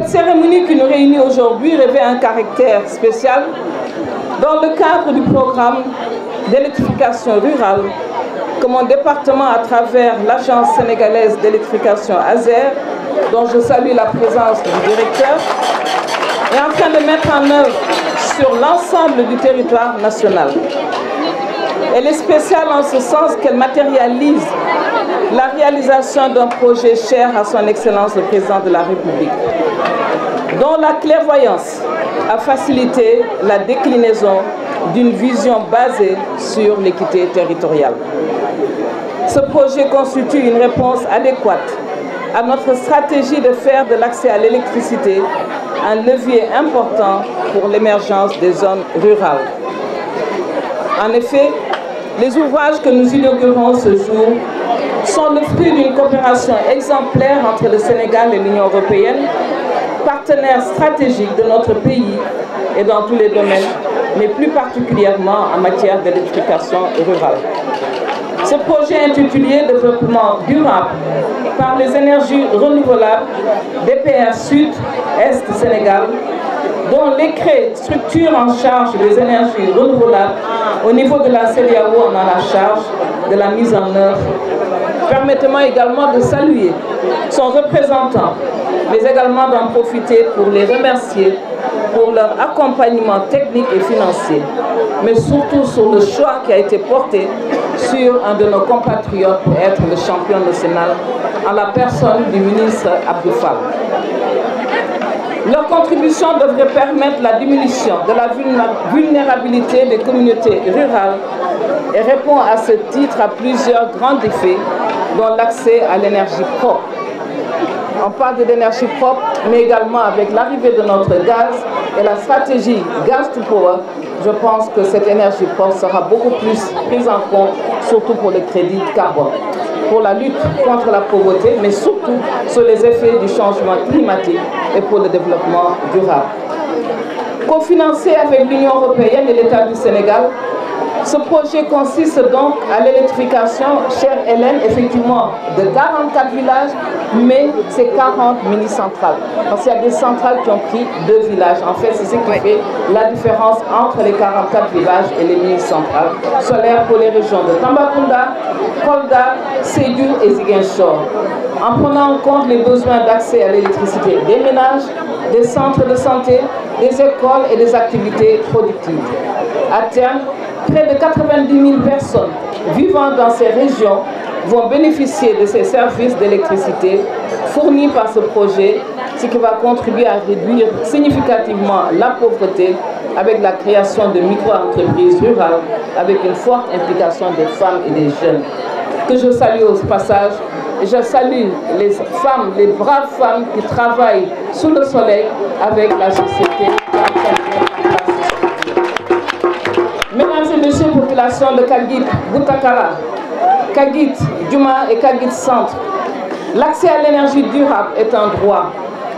Cette cérémonie qui nous réunit aujourd'hui revêt un caractère spécial dans le cadre du programme d'électrification rurale que mon département, à travers l'Agence sénégalaise d'électrification ASER, dont je salue la présence du directeur, est en train de mettre en œuvre sur l'ensemble du territoire national. Elle est spéciale en ce sens qu'elle matérialise la réalisation d'un projet cher à son Excellence le Président de la République, dont la clairvoyance a facilité la déclinaison d'une vision basée sur l'équité territoriale. Ce projet constitue une réponse adéquate à notre stratégie de faire de l'accès à l'électricité un levier important pour l'émergence des zones rurales. En effet, les ouvrages que nous inaugurons ce jour sont le fruit d'une coopération exemplaire entre le Sénégal et l'Union européenne, partenaires stratégiques de notre pays et dans tous les domaines, mais plus particulièrement en matière d'électrification rurale. Ce projet intitulé Développement durable par les énergies renouvelables DPR Sud, Est Sénégal, dont l'ECRE structure en charge des énergies renouvelables au niveau de la CEDEAO, on a la charge de la mise en œuvre. Permettez-moi également de saluer son représentant, mais également d'en profiter pour les remercier pour leur accompagnement technique et financier, mais surtout sur le choix qui a été porté sur un de nos compatriotes pour être le champion national, en la personne du ministre Abdou Fall. Leur contribution devrait permettre la diminution de la vulnérabilité des communautés rurales et répond à ce titre à plusieurs grands défis, dont l'accès à l'énergie propre. On parle de l'énergie propre, mais également avec l'arrivée de notre gaz et la stratégie Gas to Power, je pense que cette énergie propre sera beaucoup plus prise en compte, surtout pour le crédit carbone, pour la lutte contre la pauvreté, mais surtout sur les effets du changement climatique et pour le développement durable. Cofinancé avec l'Union européenne et l'État du Sénégal, ce projet consiste donc à l'électrification, chère Hélène, effectivement, de 44 villages, mais c'est 40 mini-centrales. Parce qu'il y a des centrales qui ont pris 2 villages. En fait, c'est ce qui fait la différence entre les 44 villages et les mini-centrales solaires pour les régions de Tambacounda, Kolda, Sédhiou et Ziguinchor, en prenant en compte les besoins d'accès à l'électricité des ménages, des centres de santé, des écoles et des activités productives. À terme, près de 90 000 personnes vivant dans ces régions vont bénéficier de ces services d'électricité fournis par ce projet, ce qui va contribuer à réduire significativement la pauvreté avec la création de micro-entreprises rurales avec une forte implication des femmes et des jeunes. Que je salue au passage, et je salue les femmes, les braves femmes qui travaillent sous le soleil avec la société. Mesdames et messieurs, population de Kagit, Boutakara, Kagit, Djouma et Kagit Centre, l'accès à l'énergie durable est un droit,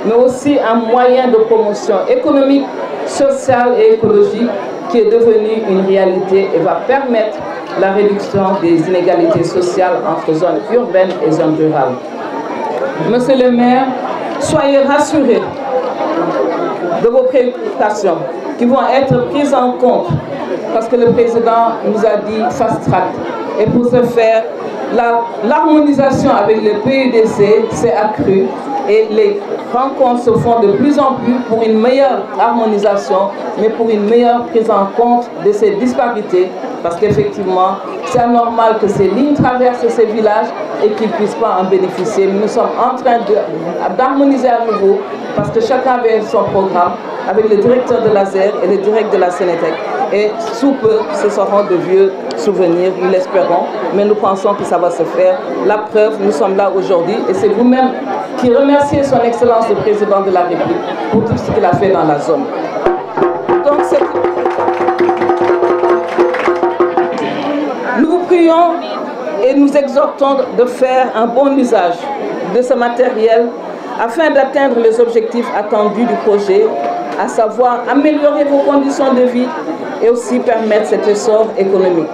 mais aussi un moyen de promotion économique, sociale et écologique qui est devenu une réalité et va permettre la réduction des inégalités sociales entre zones urbaines et zones rurales. Monsieur le maire, soyez rassurés de vos préoccupations qui vont être prises en compte parce que le président nous a dit fast track. Et pour ce faire, l'harmonisation avec le PUDC s'est accrue et les rencontres se font de plus en plus pour une meilleure harmonisation, mais pour une meilleure prise en compte de ces disparités, parce qu'effectivement, c'est anormal que ces lignes traversent ces villages et qu'ils ne puissent pas en bénéficier. Mais nous sommes en train d'harmoniser à nouveau, parce que chacun avait son programme, avec le directeur de l'ASER et le directeur de la Sénétec. Et sous peu, ce seront de vieux souvenirs, nous l'espérons, mais nous pensons que ça va se faire. La preuve, nous sommes là aujourd'hui et c'est vous-même qui remerciez son Excellence le Président de la République pour tout ce qu'il a fait dans la zone. Donc, nous vous prions et nous exhortons de faire un bon usage de ce matériel afin d'atteindre les objectifs attendus du projet, à savoir améliorer vos conditions de vie et aussi permettre cet essor économique.